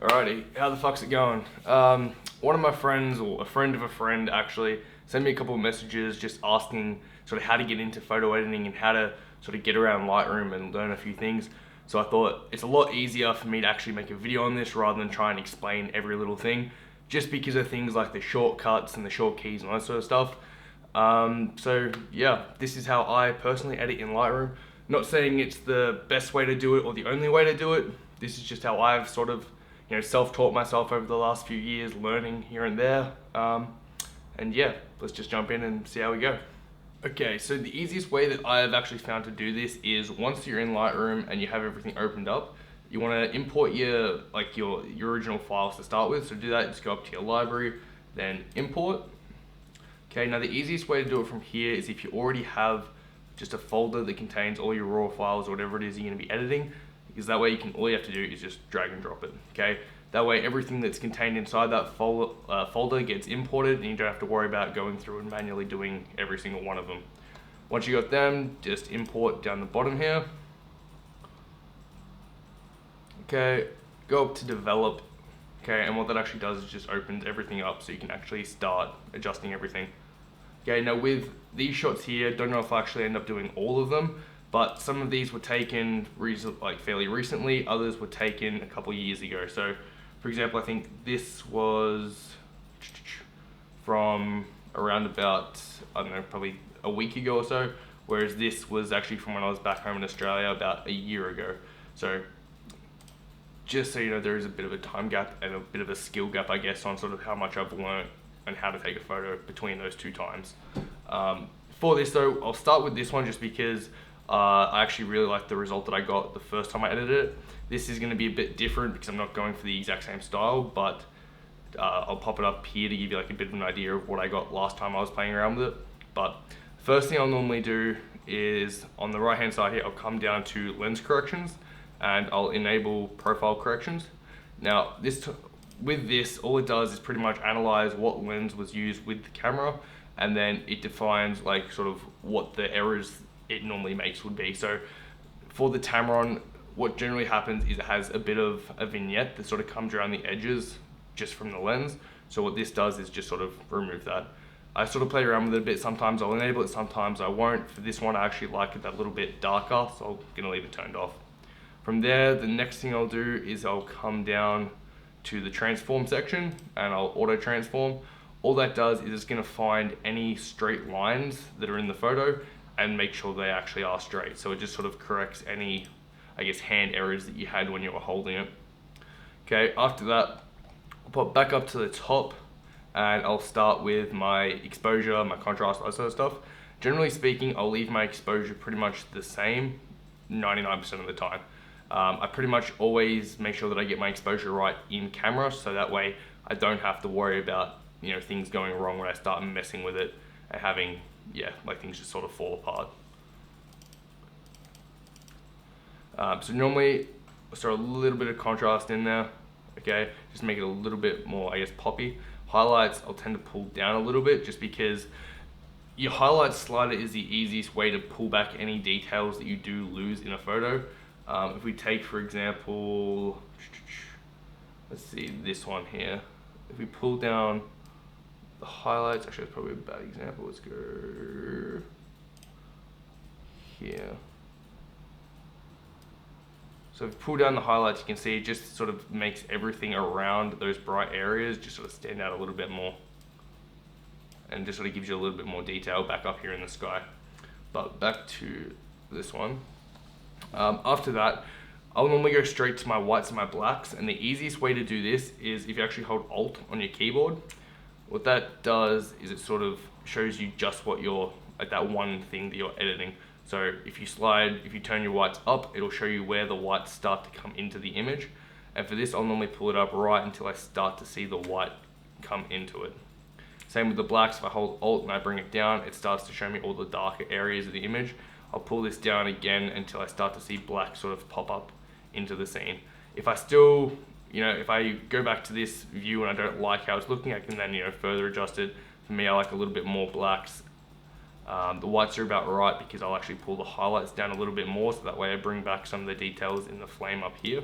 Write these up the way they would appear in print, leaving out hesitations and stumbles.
Alrighty, how the fuck's it going? One of my friends, or a friend of a friend actually, sent me a couple of messages just asking sort of how to get into photo editing and how to sort of get around Lightroom and learn a few things. So I thought it's a lot easier for me to actually make a video on this rather than try and explain every little thing, just because of things like the shortcuts and the short keys and all that sort of stuff. So yeah, this is how I personally edit in Lightroom. Not saying it's the best way to do it or the only way to do it. This is just how I've sort of self-taught myself over the last few years, learning here and there. And yeah, let's just jump in and see how we go. Okay, so the easiest way that I've actually found to do this is once you're in Lightroom and you have everything opened up, you want to import your original files to start with. So to do that, just go up to your library, then import. Okay, now the easiest way to do it from here is if you already have just a folder that contains all your raw files or whatever it is you're going to be editing, because that way all you have to do is just drag and drop it. Okay, that way everything that's contained inside that folder gets imported and you don't have to worry about going through and manually doing every single one of them. Once you got them, just import down the bottom here. Okay, go up to develop. Okay, and what that actually does is just opens everything up so you can actually start adjusting everything. Okay, now with these shots here, don't know if I actually end up doing all of them, but some of these were taken fairly recently, others were taken a couple years ago. So for example, I think this was from around about, I don't know, probably a week ago or so, whereas this was actually from when I was back home in Australia about a year ago. So just so you know, there is a bit of a time gap and a bit of a skill gap, I guess, on sort of how much I've learned and how to take a photo between those two times. For this though, I'll start with this one just because I actually really like the result that I got the first time I edited it. This is going to be a bit different because I'm not going for the exact same style, but I'll pop it up here to give you like a bit of an idea of what I got last time I was playing around with it. But first thing I'll normally do is on the right hand side here, I'll come down to lens corrections and I'll enable profile corrections. Now with this, all it does is pretty much analyze what lens was used with the camera, and then it defines like sort of what the errors it normally makes would be. So for the Tamron, what generally happens is it has a bit of a vignette that sort of comes around the edges just from the lens. So what this does is just sort of remove that. I sort of play around with it a bit. Sometimes I'll enable it, sometimes I won't. For this one, I actually like it that little bit darker, so I'm gonna leave it turned off. From there, the next thing I'll do is I'll come down to the transform section and I'll auto transform. All that does is it's gonna find any straight lines that are in the photo and make sure they actually are straight. So it just sort of corrects any, I guess, hand errors that you had when you were holding it. Okay, after that, I'll pop back up to the top and I'll start with my exposure, my contrast, that sort of stuff. Generally speaking, I'll leave my exposure pretty much the same 99% of the time. I pretty much always make sure that I get my exposure right in camera, so that way I don't have to worry about things going wrong when I start messing with it and having things just sort of fall apart. So normally I'll throw a little bit of contrast in there, okay, just make it a little bit more, I guess, poppy. Highlights I'll tend to pull down a little bit just because your highlight slider is the easiest way to pull back any details that you do lose in a photo. If we take, for example, let's see this one here. If we pull down the highlights, actually that's probably a bad example. Let's go here. So if you pull down the highlights, you can see it just sort of makes everything around those bright areas just sort of stand out a little bit more. And just sort of gives you a little bit more detail back up here in the sky. But back to this one. After that, I'll normally go straight to my whites and my blacks, and the easiest way to do this is if you actually hold Alt on your keyboard. What that does is it sort of shows you just what you're, like that one thing that you're editing. So if you turn your whites up, it'll show you where the whites start to come into the image. And for this, I'll normally pull it up right until I start to see the white come into it. Same with the blacks, if I hold Alt and I bring it down, it starts to show me all the darker areas of the image. I'll pull this down again until I start to see black sort of pop up into the scene. If I still, if I go back to this view and I don't like how it's looking, I can then, further adjust it. For me, I like a little bit more blacks. The whites are about right because I'll actually pull the highlights down a little bit more, so that way I bring back some of the details in the flame up here.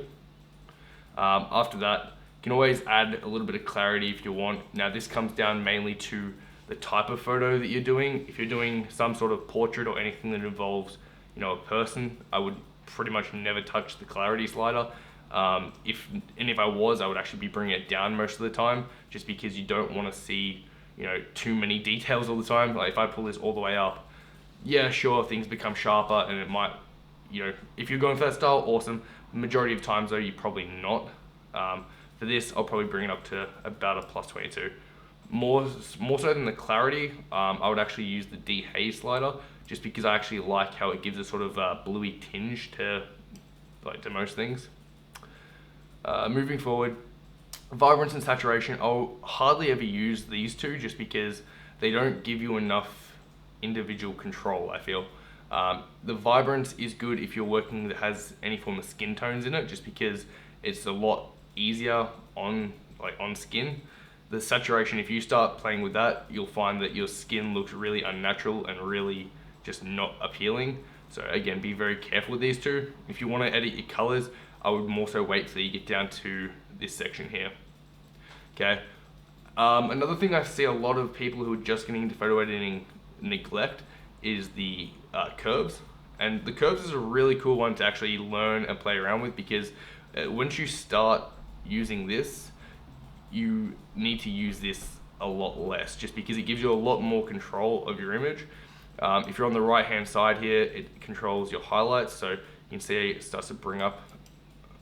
After that, can always add a little bit of clarity if you want. Now this comes down mainly to the type of photo that you're doing. If you're doing some sort of portrait or anything that involves, you know, a person, I would pretty much never touch the clarity slider. If I was, I would actually be bringing it down most of the time, just because you don't want to see, you know, too many details all the time. Like if I pull this all the way up, yeah, sure, things become sharper, and it might, you know, if you're going for that style, awesome. Majority of times though, you're probably not. For this, I'll probably bring it up to about a plus 22. More so than the clarity, I would actually use the dehaze slider, just because I actually like how it gives a sort of bluey tinge to most things. Moving forward, vibrance and saturation, I'll hardly ever use these two, just because they don't give you enough individual control, I feel. The vibrance is good if you're working that has any form of skin tones in it, just because it's a lot easier on skin. The saturation, if you start playing with that, you'll find that your skin looks really unnatural and really just not appealing. So again, be very careful with these two. If you want to edit your colors, I would more so wait till you get down to this section here. Okay. Another thing I see a lot of people who are just getting into photo editing neglect is the curves. And the curves is a really cool one to actually learn and play around with, because once you start using this, you need to use this a lot less, just because it gives you a lot more control of your image. If you're on the right hand side here, it controls your highlights, so you can see it starts to bring up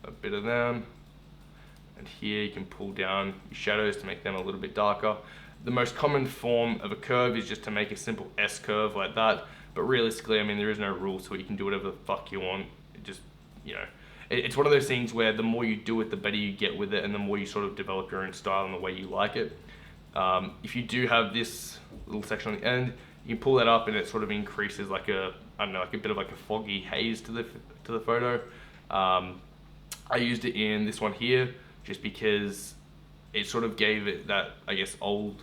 a bit of them, and here you can pull down your shadows to make them a little bit darker. The most common form of a curve is just to make a simple S curve like that, but realistically, I mean, there is no rule, so you can do whatever the fuck you want. It just, you know, it's one of those things where the more you do it, the better you get with it, and the more you sort of develop your own style and the way you like it. If you do have this little section on the end, you can pull that up and it sort of increases like a, I don't know, like a bit of like a foggy haze to the photo. I used it in this one here just because it sort of gave it that, I guess, old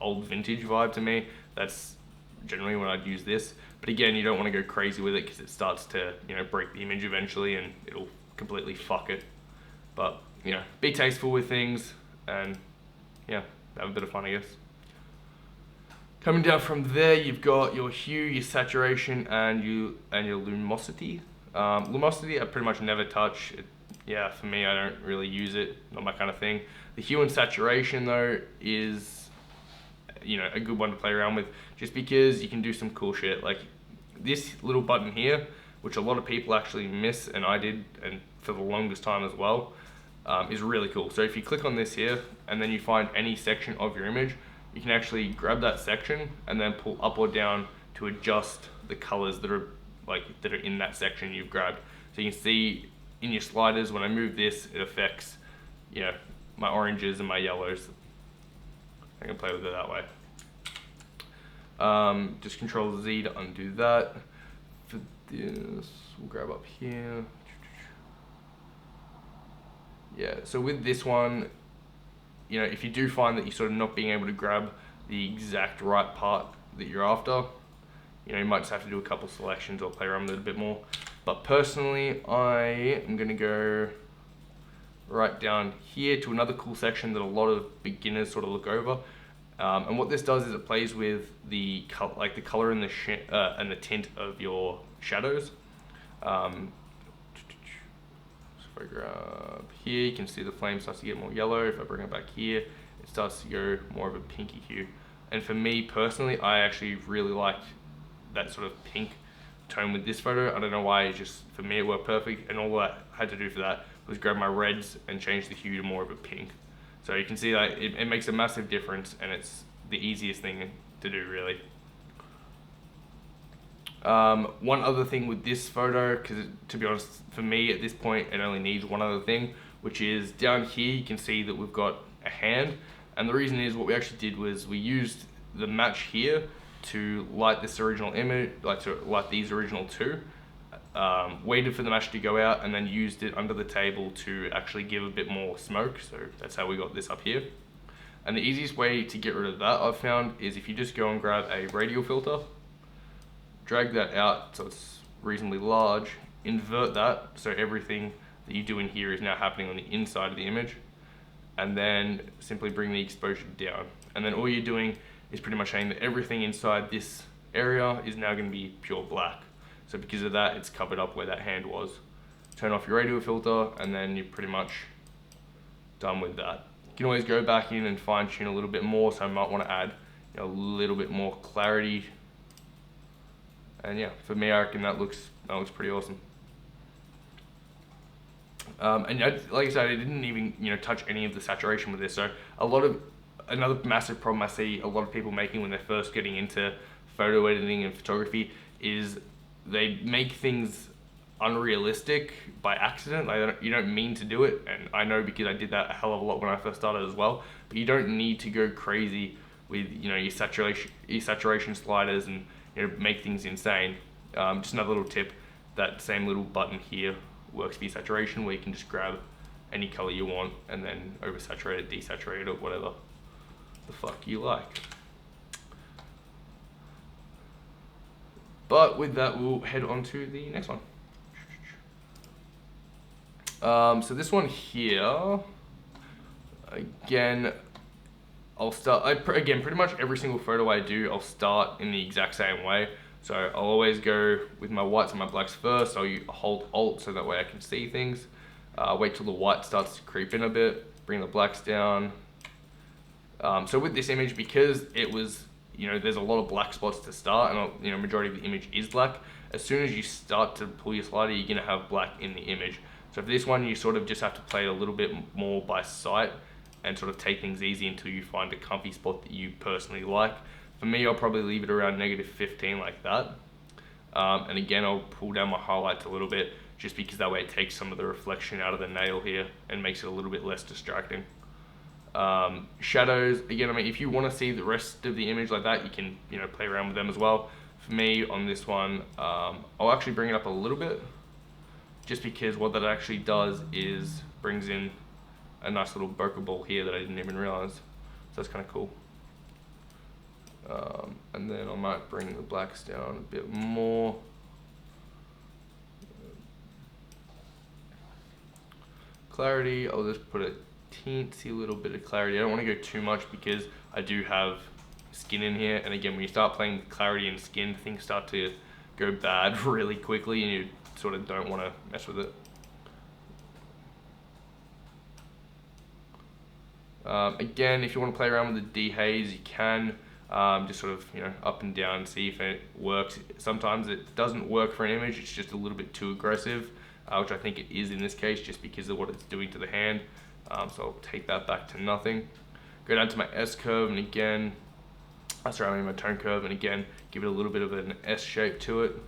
vintage vibe to me. That's generally when I'd use this. But again, you don't want to go crazy with it, because it starts to, you know, break the image eventually and it'll completely fuck it. But, you know, be tasteful with things and, yeah, have a bit of fun, I guess. Coming down from there, you've got your hue, your saturation, and your luminosity. Luminosity, I pretty much never touch. Yeah, for me, I don't really use it. Not my kind of thing. The hue and saturation, though, is, you know, a good one to play around with, just because you can do some cool shit. Like this little button here, which a lot of people actually miss, and I did, and for the longest time as well, is really cool. So if you click on this here, and then you find any section of your image, you can actually grab that section and then pull up or down to adjust the colors that are in that section you've grabbed. So you can see in your sliders, when I move this, it affects, you know, my oranges and my yellows. I can play with it that way. Just Control Z to undo that. For this, we'll grab up here. Yeah, so with this one, you know, if you do find that you're sort of not being able to grab the exact right part that you're after, you know, you might just have to do a couple selections or play around with it a bit more. But personally, I am gonna go right down here to another cool section that a lot of beginners sort of look over. And what this does is it plays with the color and the tint of your shadows. If I grab here, you can see the flame starts to get more yellow. If I bring it back here, it starts to go more of a pinky hue. And for me personally, I actually really liked that sort of pink tone with this photo. I don't know why, it just, for me, it worked perfect. And all I had to do for that was grab my reds and change the hue to more of a pink. So you can see that it makes a massive difference, and it's the easiest thing to do, really. One other thing with this photo, because to be honest, for me at this point, it only needs one other thing, which is down here you can see that we've got a hand. And the reason is, what we actually did was we used the match here to light this original image, to light these original two. Waited for the match to go out and then used it under the table to actually give a bit more smoke. So that's how we got this up here. And the easiest way to get rid of that, I've found, is if you just go and grab a radial filter, drag that out so it's reasonably large, invert that so everything that you do in here is now happening on the inside of the image, and then simply bring the exposure down. And then all you're doing is pretty much saying that everything inside this area is now going to be pure black. So because of that, it's covered up where that hand was. Turn off your radial filter, and then you're pretty much done with that. You can always go back in and fine tune a little bit more, so I might want to add a little bit more clarity. And yeah, for me, I reckon that looks pretty awesome. And like I said, I didn't even touch any of the saturation with this. So another massive problem I see a lot of people making when they're first getting into photo editing and photography is they make things unrealistic by accident. You don't mean to do it, and I know because I did that a hell of a lot when I first started as well. But you don't need to go crazy with your saturation sliders and make things insane. Just another little tip: that same little button here works for your saturation, where you can just grab any color you want and then oversaturate it, desaturate it, or whatever the fuck you like. But with that, we'll head on to the next one. So this one here, again, I'll start, pretty much every single photo I do, I'll start in the exact same way. So I'll always go with my whites and my blacks first. I'll hold Alt so that way I can see things. Wait till the white starts to creep in a bit, bring the blacks down. So with this image, because it was, there's a lot of black spots to start, and majority of the image is black. As soon as you start to pull your slider, you're gonna have black in the image. So for this one, you sort of just have to play it a little bit more by sight and sort of take things easy until you find a comfy spot that you personally like. For me, I'll probably leave it around -15 like that. And again, I'll pull down my highlights a little bit just because that way it takes some of the reflection out of the nail here and makes it a little bit less distracting. Shadows, again, if you want to see the rest of the image like that, you can play around with them as well. For me, on this one, I'll actually bring it up a little bit just because what that actually does is brings in a nice little bokeh ball here that I didn't even realize. So that's kind of cool. And then I might bring the blacks down a bit more. Clarity, I'll just put a teensy little bit of clarity. I don't want to go too much because I do have skin in here. And again, when you start playing with clarity and skin, things start to go bad really quickly and you sort of don't want to mess with it. Again, if you want to play around with the dehaze, you can. Just sort of up and down, see if it works. Sometimes it doesn't work for an image, it's just a little bit too aggressive, which I think it is in this case just because of what it's doing to the hand. So I'll take that back to nothing. Go down to my S curve, and again, my tone curve, and again, give it a little bit of an S shape to it.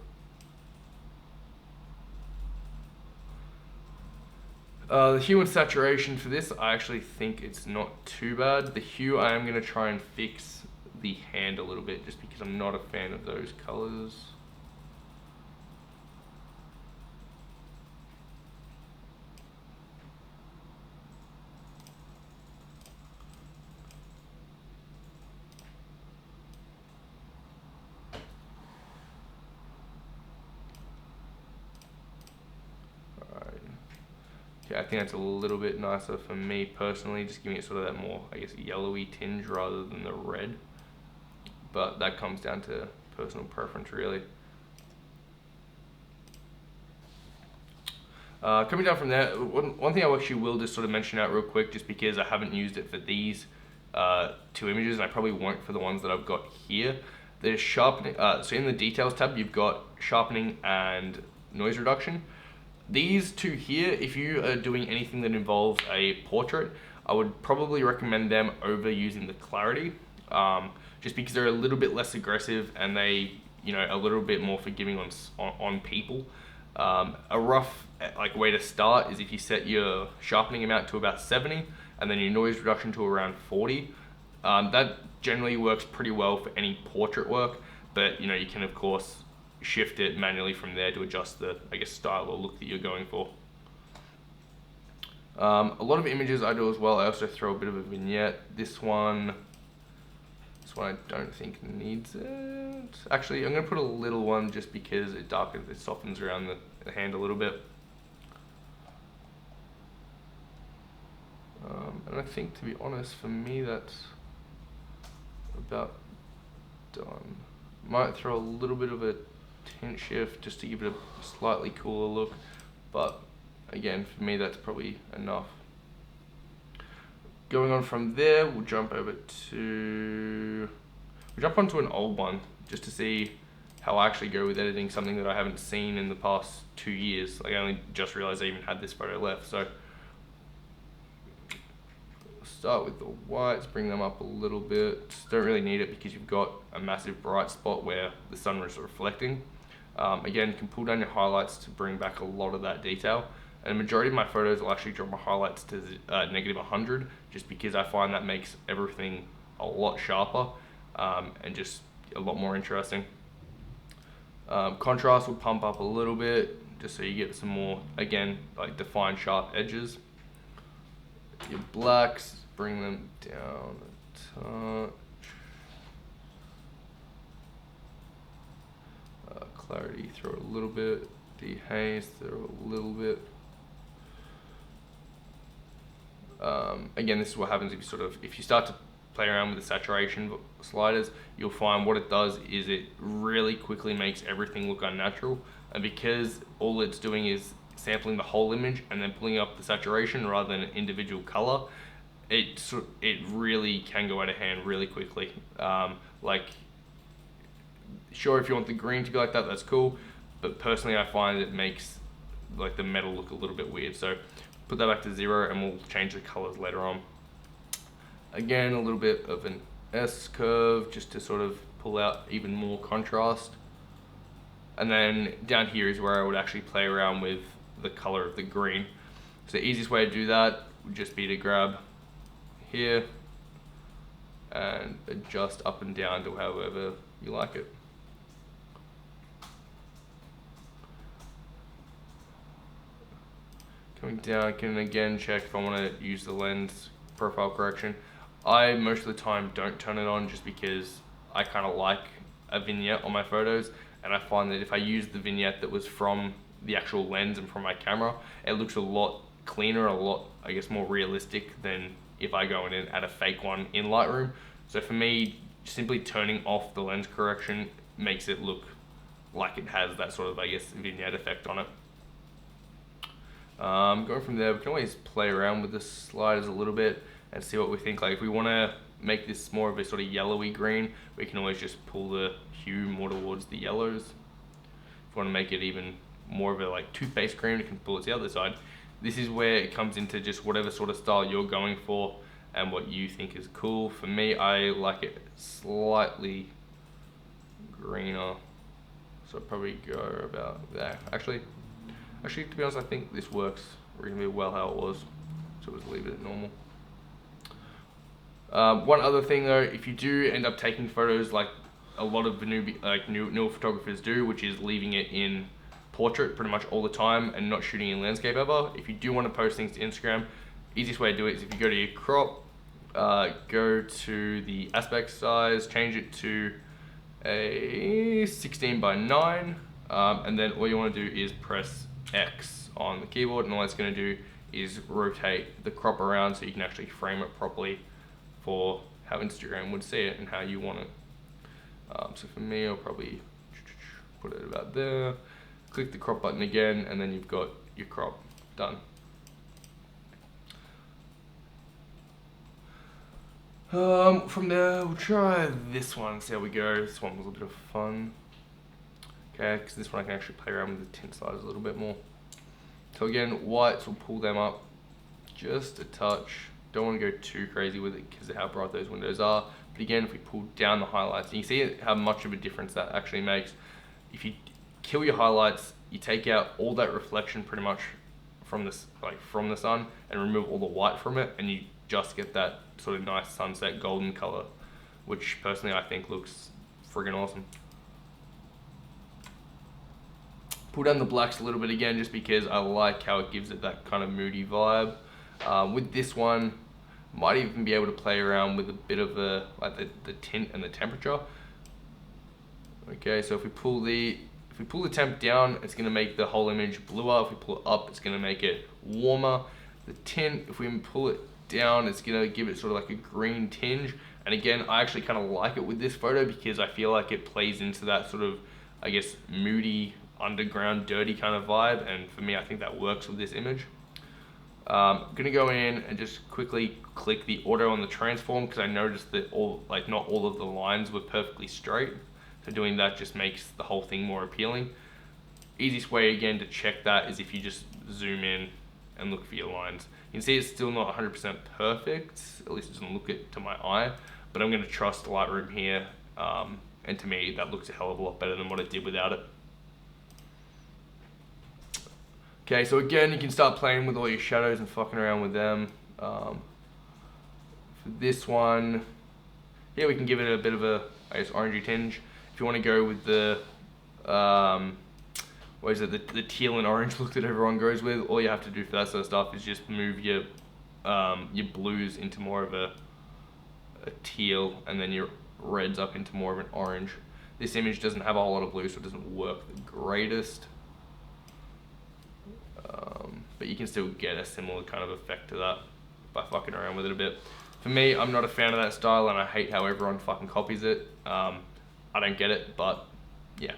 The hue and saturation for this, I actually think it's not too bad. The hue, I am going to try and fix the hand a little bit just because I'm not a fan of those colors. Okay, I think that's a little bit nicer for me personally, just giving it sort of that more, I guess, yellowy tinge rather than the red. But that comes down to personal preference, really. Coming down from there, one thing I actually will just sort of mention out real quick, just because I haven't used it for these two images, and I probably won't for the ones that I've got here. There's sharpening, so in the details tab, you've got sharpening and noise reduction. These two here, if you are doing anything that involves a portrait, I would probably recommend them over using the clarity, just because they're a little bit less aggressive and they, a little bit more forgiving on people. A rough way to start is if you set your sharpening amount to about 70 and then your noise reduction to around 40. That generally works pretty well for any portrait work, but you can of course shift it manually from there to adjust the, I guess, style or look that you're going for. A lot of images I do as well, I also throw a bit of a vignette. This one I don't think needs it. Actually, I'm going to put a little one just because it darkens, it softens around the hand a little bit. And I think, to be honest, for me that's about done. Might throw a little bit of a tint shift just to give it a slightly cooler look, but again, for me that's probably enough. Going on from there, we'll jump onto an old one just to see how I actually go with editing something that I haven't seen in the past 2 years. Like, I only just realized I even had this photo left. So start with the whites, bring them up a little bit. Don't really need it because you've got a massive bright spot where the sun is reflecting. Again, you can pull down your highlights to bring back a lot of that detail. And the majority of my photos will actually drop my highlights to negative 100, just because I find that makes everything a lot sharper and just a lot more interesting. Contrast will pump up a little bit, just so you get some more, again, like defined sharp edges. Your blacks, bring them down a touch. Clarity, throw a little bit. Dehaze, throw a little bit. Again, this is what happens if you start to play around with the saturation sliders, you'll find what it does is it really quickly makes everything look unnatural. And because all it's doing is sampling the whole image and then pulling up the saturation rather than an individual color, it really can go out of hand really quickly. Like, sure, if you want the green to be like that, that's cool, but personally I find it makes like the metal look a little bit weird. So put that back to 0 and we'll change the colors later on. Again, a little bit of an S curve just to sort of pull out even more contrast. And then down here is where I would actually play around with the color of the green. So the easiest way to do that would just be to grab here and adjust up and down to however you like it. Coming down, I can again check if I want to use the lens profile correction. I most of the time don't turn it on just because I kind of like a vignette on my photos, and I find that if I use the vignette that was from the actual lens and from my camera, it looks a lot cleaner, a lot, I guess, more realistic than if I go in and add a fake one in Lightroom. So for me, simply turning off the lens correction makes it look like it has that sort of, I guess, vignette effect on it. Going from there, we can always play around with the sliders a little bit and see what we think. Like, if we want to make this more of a sort of yellowy green, we can always just pull the hue more towards the yellows. If we want to make it even more of a like toothpaste green, we can pull it to the other side. This is where it comes into just whatever sort of style you're going for and what you think is cool. For me, I like it slightly greener, so I'd probably go about there. Actually, to be honest, I think this works reasonably well how it was, so we'll just leave it at normal. One other thing though, if you do end up taking photos like a lot of the newer photographers do, which is leaving it in portrait pretty much all the time and not shooting in landscape ever, if you do want to post things to Instagram, easiest way to do it is if you go to your crop, go to the aspect size, change it to a 16:9, and then all you want to do is press X on the keyboard, and all it's going to do is rotate the crop around so you can actually frame it properly for how Instagram would see it and how you want it. So for me, I'll probably put it about there, click the crop button again, and then you've got your crop done. From there, we'll try this one, see how we go. This one was a bit of fun. Okay, because this one I can actually play around with the tint size a little bit more. So again, whites, will pull them up just a touch. Don't want to go too crazy with it because of how bright those windows are. But again, if we pull down the highlights, you can see how much of a difference that actually makes. If you kill your highlights, you take out all that reflection pretty much from this, like from the sun, and remove all the white from it, and you just get that sort of nice sunset golden color, which personally I think looks friggin' awesome. Pull down the blacks a little bit again, just because I like how it gives it that kind of moody vibe. With this one, might even be able to play around with a bit of the tint and the temperature. Okay, so if we pull the temp down, it's going to make the whole image bluer. If we pull it up, it's going to make it warmer. The tint, if we pull it down, it's gonna give it sort of like a green tinge. And again, I actually kind of like it with this photo because I feel like it plays into that sort of, I guess, moody, underground, dirty kind of vibe. And for me, I think that works with this image. I'm gonna go in and just quickly click the auto on the transform because I noticed that not all of the lines were perfectly straight. So doing that just makes the whole thing more appealing. Easiest way again to check that is if you just zoom in and look for your lines. You can see it's still not 100% perfect, at least it doesn't look it to my eye, but I'm gonna trust Lightroom here, and to me that looks a hell of a lot better than what it did without it. Okay, so again, you can start playing with all your shadows and fucking around with them. For this one, here we can give it a bit of a, I guess, orangey tinge. If you want to go with the, what is it, the teal and orange look that everyone goes with, all you have to do for that sort of stuff is just move your blues into more of a teal, and then your reds up into more of an orange. This image doesn't have a whole lot of blue, so it doesn't work the greatest. But you can still get a similar kind of effect to that by fucking around with it a bit. For me, I'm not a fan of that style, and I hate how everyone fucking copies it. I don't get it, but yeah.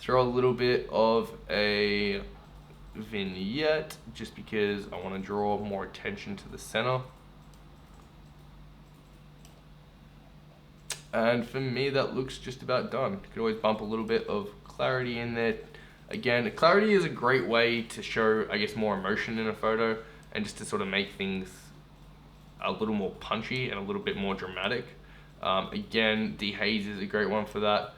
Throw a little bit of a vignette just because I want to draw more attention to the center. And for me, that looks just about done. You could always bump a little bit of clarity in there. Again, clarity is a great way to show, I guess, more emotion in a photo and just to sort of make things a little more punchy and a little bit more dramatic. Again, dehaze is a great one for that.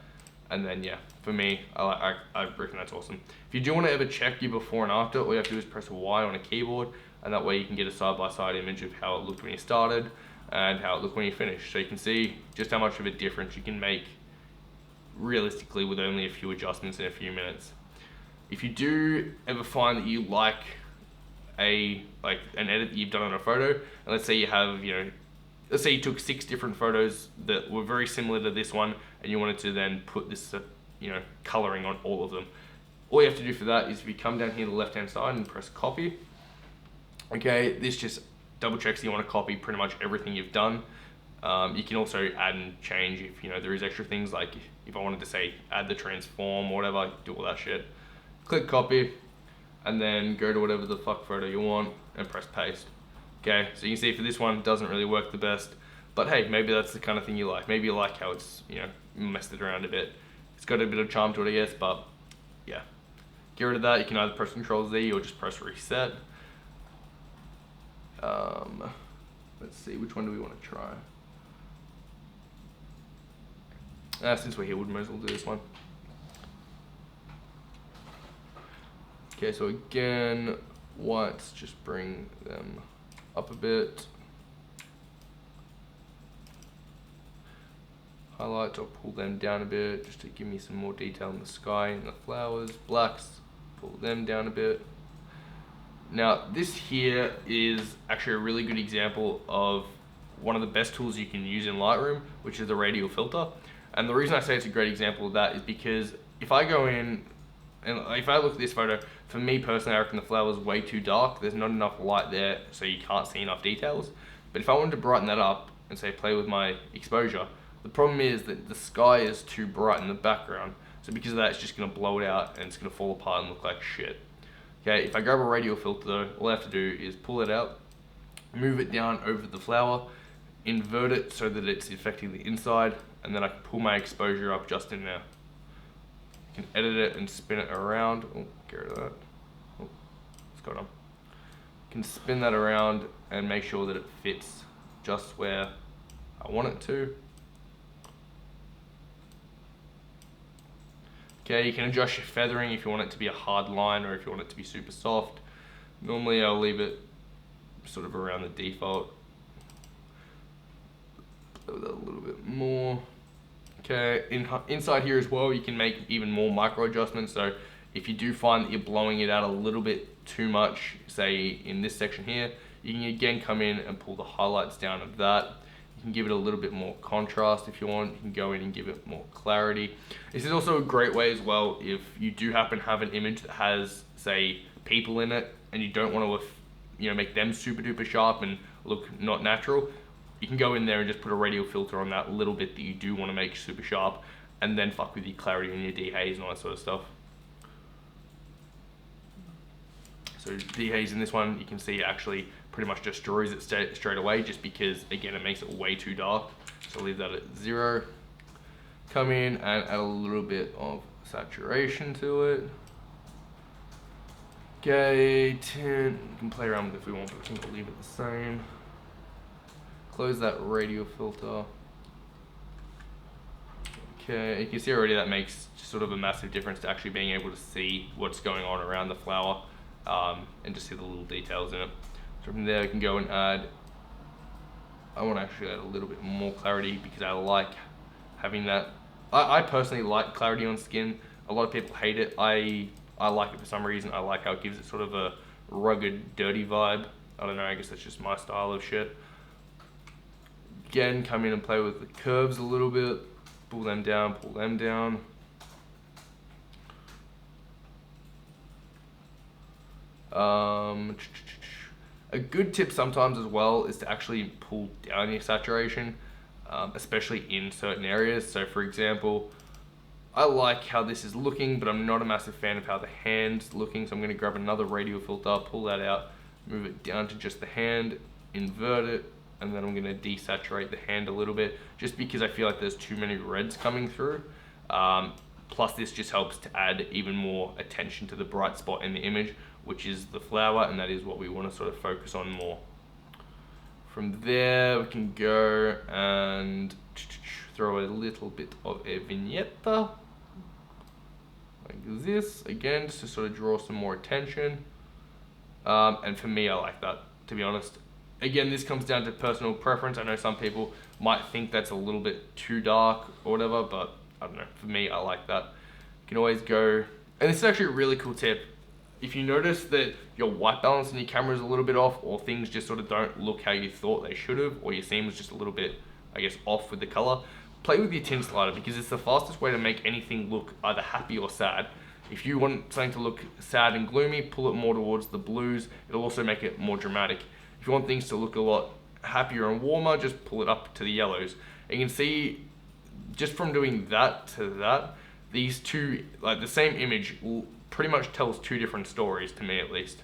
And then, yeah, for me, I reckon that's awesome. If you do want to ever check your before and after, all you have to do is press Y on a keyboard, and that way you can get a side-by-side image of how it looked when you started and how it looked when you finished. So you can see just how much of a difference you can make realistically with only a few adjustments in a few minutes. If you do ever find that you like an edit that you've done on a photo, and let's say you have, let's say you took 6 different photos that were very similar to this one, and you wanted to then put this, coloring on all of them. All you have to do for that is if you come down here to the left-hand side and press copy. Okay, this just double checks that you want to copy pretty much everything you've done. You can also add and change if, there is extra things, like if I wanted to say add the transform or whatever, do all that shit. Click copy, and then go to whatever the fuck photo you want and press paste. Okay, so you can see for this one, it doesn't really work the best, but hey, maybe that's the kind of thing you like. Maybe you like how it's, messed it around a bit. It's got a bit of charm to it, I guess, but yeah. Get rid of that. You can either press Ctrl Z or just press reset. Let's see, which one do we want to try? Since we're here, we might as well do this one. Okay, so again, whites, just bring them up a bit. Highlights, I'll pull them down a bit just to give me some more detail in the sky and the flowers. Blacks, pull them down a bit. Now, this here is actually a really good example of one of the best tools you can use in Lightroom, which is the radial filter. And the reason I say it's a great example of that is because if I go in and if I look at this photo, for me personally, I reckon the flower's way too dark. There's not enough light there, so you can't see enough details. But if I wanted to brighten that up and say play with my exposure, the problem is that the sky is too bright in the background. So because of that, it's just gonna blow it out and it's gonna fall apart and look like shit. Okay, if I grab a radial filter though, all I have to do is pull it out, move it down over the flower, invert it so that it's affecting the inside, and then I can pull my exposure up just in there. You can edit it and spin it around. Oh, get rid of that. Oh, what's going on? You can spin that around and make sure that it fits just where I want it to. Okay, you can adjust your feathering if you want it to be a hard line or if you want it to be super soft. Normally I'll leave it sort of around the default. Play with that a little bit more. Okay, inside here as well, you can make even more micro adjustments. So if you do find that you're blowing it out a little bit too much, say in this section here, you can again come in and pull the highlights down of that. You can give it a little bit more contrast if you want. You can go in and give it more clarity. This is also a great way as well if you do happen to have an image that has, say, people in it and you don't want to make them super duper sharp and look not natural, you can go in there and just put a radial filter on that little bit that you do want to make super sharp, and then fuck with your clarity and your dehaze and all that sort of stuff. So dehaze in this one, you can see it actually pretty much destroys it straight away, just because again it makes it way too dark. So leave that at 0. Come in and add a little bit of saturation to it. Okay, 10. We can play around with it if we want, but I think we'll leave it the same. Close that radial filter. Okay, you can see already that makes sort of a massive difference to actually being able to see what's going on around the flower, and just see the little details in it. So from there, we can go and add. I want to actually add a little bit more clarity because I like having that. I personally like clarity on skin. A lot of people hate it. I like it for some reason. I like how it gives it sort of a rugged, dirty vibe. I don't know, I guess that's just my style of shit. Again, come in and play with the curves a little bit. Pull them down, pull them down. A good tip sometimes as well is to actually pull down your saturation, especially in certain areas. So for example, I like how this is looking, but I'm not a massive fan of how the hand's looking. So I'm going to grab another radial filter, pull that out, move it down to just the hand, invert it, and then I'm going to desaturate the hand a little bit, just because I feel like there's too many reds coming through. Plus this just helps to add even more attention to the bright spot in the image, which is the flower, and that is what we want to sort of focus on more. From there, we can go and throw a little bit of a vignette, like this, again, just to sort of draw some more attention. And for me, I like that, to be honest. Again, this comes down to personal preference. I know some people might think that's a little bit too dark or whatever, but I don't know, for me, I like that. You can always go, and this is actually a really cool tip. If you notice that your white balance in your camera is a little bit off, or things just sort of don't look how you thought they should have, or your scene was just a little bit, I guess, off with the color, play with your tint slider, because it's the fastest way to make anything look either happy or sad. If you want something to look sad and gloomy, pull it more towards the blues. It'll also make it more dramatic. If you want things to look a lot happier and warmer, just pull it up to the yellows. And you can see, just from doing that to that, these two, like the same image, pretty much tells two different stories, to me at least.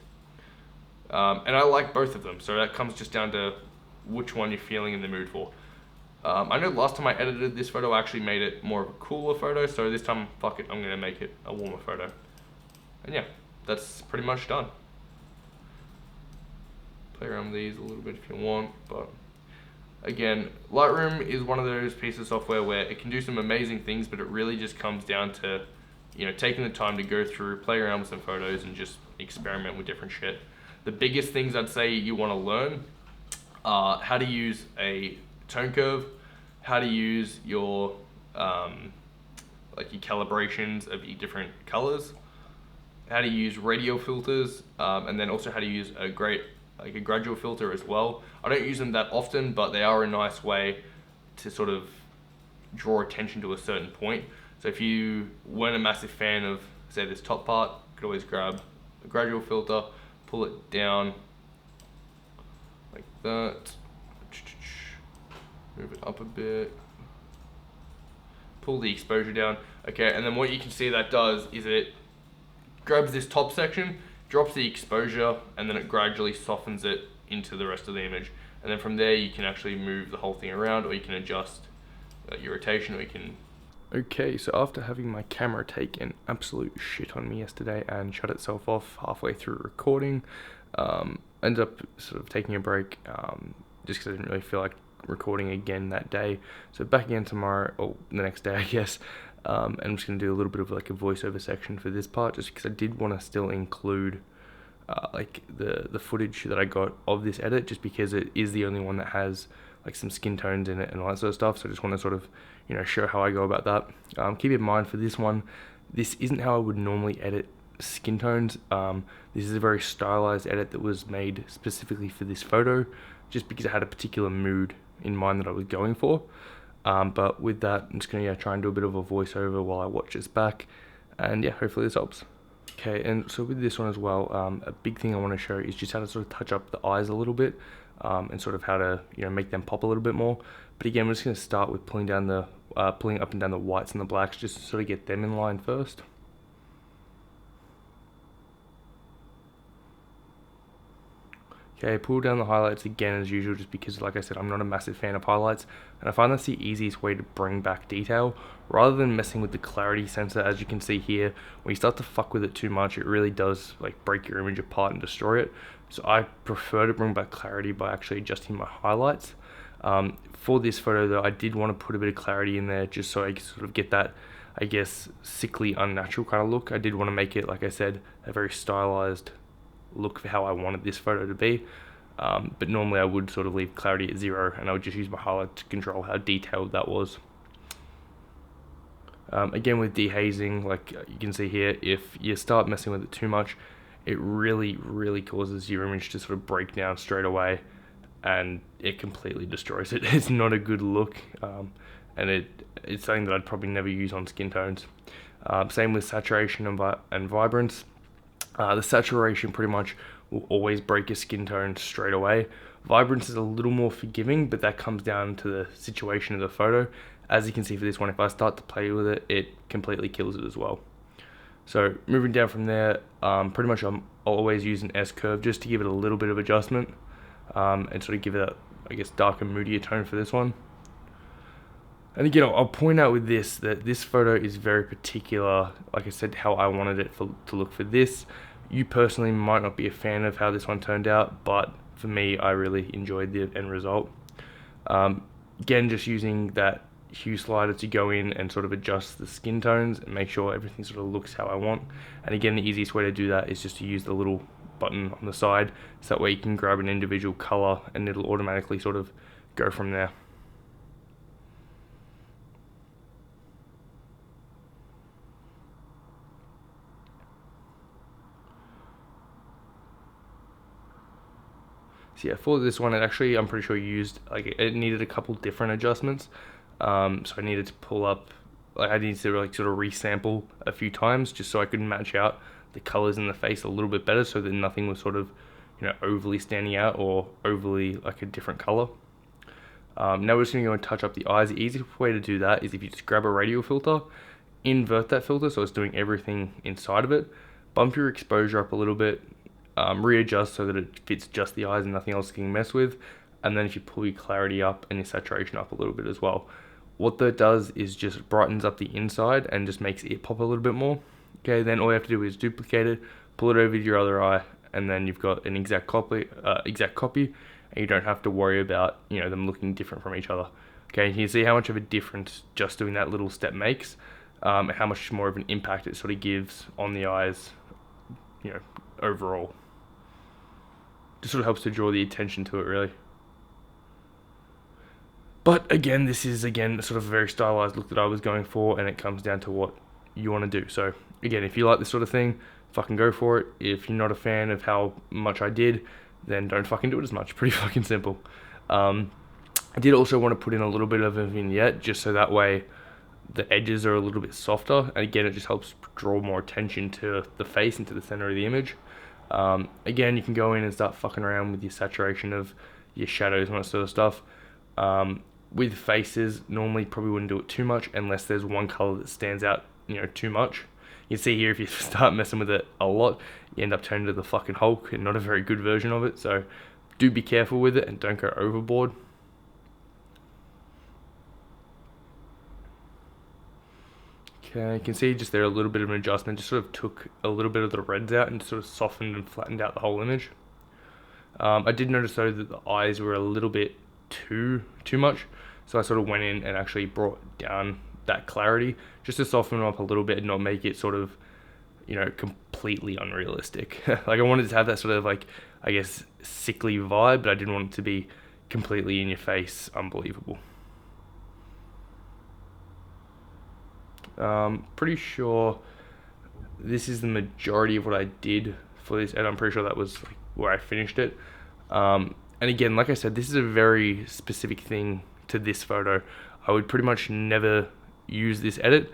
And I like both of them, so that comes just down to which one you're feeling in the mood for. I know last time I edited this photo, I actually made it more of a cooler photo, so this time, fuck it, I'm gonna make it a warmer photo. And yeah, that's pretty much done. Play around with these a little bit if you want, but again, Lightroom is one of those pieces of software where it can do some amazing things, but it really just comes down to, taking the time to go through, play around with some photos, and just experiment with different shit. The biggest things I'd say you want to learn are how to use a tone curve, how to use your your calibrations of your different colors, how to use radial filters, and then also how to use a gradual filter as well. I don't use them that often, but they are a nice way to sort of draw attention to a certain point. So if you weren't a massive fan of, say, this top part, you could always grab a gradual filter, pull it down like that, move it up a bit, pull the exposure down. Okay, and then what you can see that does is it grabs this top section, drops the exposure, and then it gradually softens it into the rest of the image. And then from there you can actually move the whole thing around, or you can adjust your rotation, or you can... Okay, so after having my camera take an absolute shit on me yesterday and shut itself off halfway through recording, ended up sort of taking a break, just because I didn't really feel like recording again that day. So back again tomorrow, or the next day I guess, and I'm just going to do a little bit of like a voiceover section for this part, just because I did want to still include the footage that I got of this edit, just because it is the only one that has like some skin tones in it and all that sort of stuff. So I just want to sort of show how I go about that. Keep in mind for this one, this isn't how I would normally edit skin tones. This is a very stylized edit that was made specifically for this photo, just because I had a particular mood in mind that I was going for. But with that, I'm just going to try and do a bit of a voiceover while I watch this back, and yeah, hopefully this helps. Okay, and so with this one as well, a big thing I want to show is just how to sort of touch up the eyes a little bit, and sort of how to, you know, make them pop a little bit more. But again, we're just going to start with pulling up and down the whites and the blacks, just to sort of get them in line first. Okay, pull down the highlights again as usual, just because, like I said, I'm not a massive fan of highlights, and I find that's the easiest way to bring back detail, rather than messing with the clarity sensor. As you can see here, when you start to fuck with it too much, it really does like break your image apart and destroy it. So I prefer to bring back clarity by actually adjusting my highlights. For this photo though, I did want to put a bit of clarity in there, just so I could sort of get that, I guess, sickly, unnatural kind of look. I did want to make it, like I said, a very stylized look for how I wanted this photo to be. But normally I would sort of leave clarity at 0, and I would just use my highlight to control how detailed that was. Again, with dehazing, like you can see here, if you start messing with it too much, it really causes your image to sort of break down straight away, and it completely destroys it. It's not a good look, and it's something that I'd probably never use on skin tones. Same with saturation and vibrance. The saturation pretty much will always break your skin tone straight away. Vibrance is a little more forgiving, but that comes down to the situation of the photo. As you can see for this one, if I start to play with it, it completely kills it as well. So moving down from there, pretty much I'm always using S-curve just to give it a little bit of adjustment, and sort of give it a, I guess, darker, moodier tone for this one. And again, I'll point out with this that this photo is very particular, like I said, how I wanted it to look for this. You personally might not be a fan of how this one turned out, but for me, I really enjoyed the end result. Again, just using that hue slider to go in and sort of adjust the skin tones and make sure everything sort of looks how I want. And again, the easiest way to do that is just to use the little button on the side, so that way you can grab an individual color and it'll automatically sort of go from there. So yeah, for this one, it actually, I'm pretty sure it needed a couple different adjustments. So I needed to pull up, I needed to like sort of resample a few times, just so I could match out the colors in the face a little bit better, so that nothing was sort of, you know, overly standing out or overly like a different color. Now we're just gonna go and touch up the eyes. The easiest way to do that is if you just grab a radial filter, invert that filter so it's doing everything inside of it, bump your exposure up a little bit, readjust so that it fits just the eyes and nothing else getting messed with, and then if you pull your clarity up and your saturation up a little bit as well, what that does is just brightens up the inside and just makes it pop a little bit more. Okay, then all you have to do is duplicate it, pull it over to your other eye, and then you've got an exact copy, and you don't have to worry about, you know, them looking different from each other. Okay, you can see how much of a difference just doing that little step makes, and how much more of an impact it sort of gives on the eyes, you know, overall. Just sort of helps to draw the attention to it, really. But again, this is sort of a very stylized look that I was going for, and it comes down to what you want to do. So again, if you like this sort of thing, fucking go for it. If you're not a fan of how much I did, then don't fucking do it as much. Pretty fucking simple. I did also want to put in a little bit of a vignette, just so that way the edges are a little bit softer, and again, it just helps draw more attention to the face and to the center of the image. Again, you can go in and start fucking around with your saturation of your shadows and that sort of stuff. With faces, normally probably wouldn't do it too much unless there's one color that stands out, you know, too much. You see here, if you start messing with it a lot, you end up turning to the fucking Hulk, and not a very good version of it. So do be careful with it and don't go overboard. Okay, you can see just there a little bit of an adjustment, just sort of took a little bit of the reds out and sort of softened and flattened out the whole image. I did notice though that the eyes were a little bit too much, so I sort of went in and actually brought down that clarity just to soften them up a little bit and not make it sort of, you know, completely unrealistic. Like I wanted to have that sort of like, I guess, sickly vibe, but I didn't want it to be completely in your face unbelievable. Pretty sure this is the majority of what I did for this, and I'm pretty sure that was like where I finished it. And again, like I said, this is a very specific thing to this photo. I would pretty much never use this edit,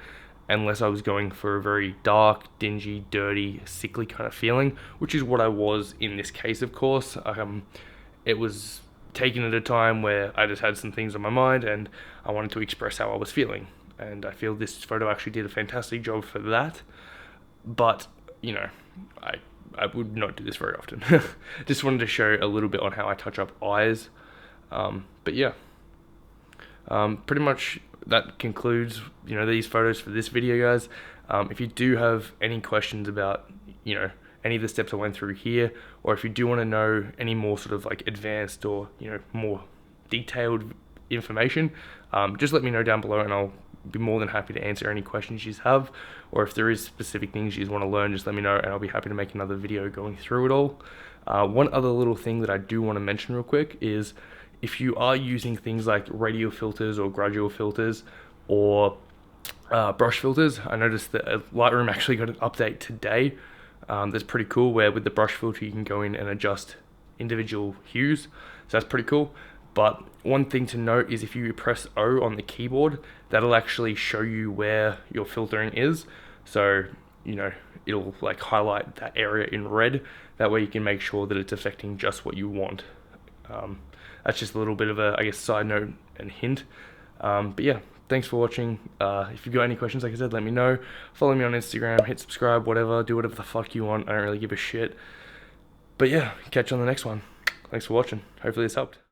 unless I was going for a very dark, dingy, dirty, sickly kind of feeling, which is what I was in this case, of course. It was taken at a time where I just had some things on my mind and I wanted to express how I was feeling. And I feel this photo actually did a fantastic job for that. But, you know, I would not do this very often. Just wanted to show a little bit on how I touch up eyes. But yeah, pretty much that concludes, you know, these photos for this video, guys. If you do have any questions about, you know, any of the steps I went through here, or if you do want to know any more sort of like advanced or, you know, more detailed information, just let me know down below and I'll be more than happy to answer any questions you have. Or if there is specific things you want to learn, just let me know and I'll be happy to make another video going through it all. One other little thing that I do want to mention real quick is if you are using things like radial filters or gradual filters or brush filters, I noticed that Lightroom actually got an update today that's pretty cool, where with the brush filter you can go in and adjust individual hues, so that's pretty cool. But one thing to note is if you press O on the keyboard, that'll actually show you where your filtering is. So, you know, it'll like highlight that area in red. That way you can make sure that it's affecting just what you want. That's just a little bit of a, I guess, side note and hint. But yeah, thanks for watching. If you've got any questions, like I said, let me know. Follow me on Instagram, hit subscribe, whatever, do whatever the fuck you want. I don't really give a shit. But yeah, catch you on the next one. Thanks for watching. Hopefully this helped.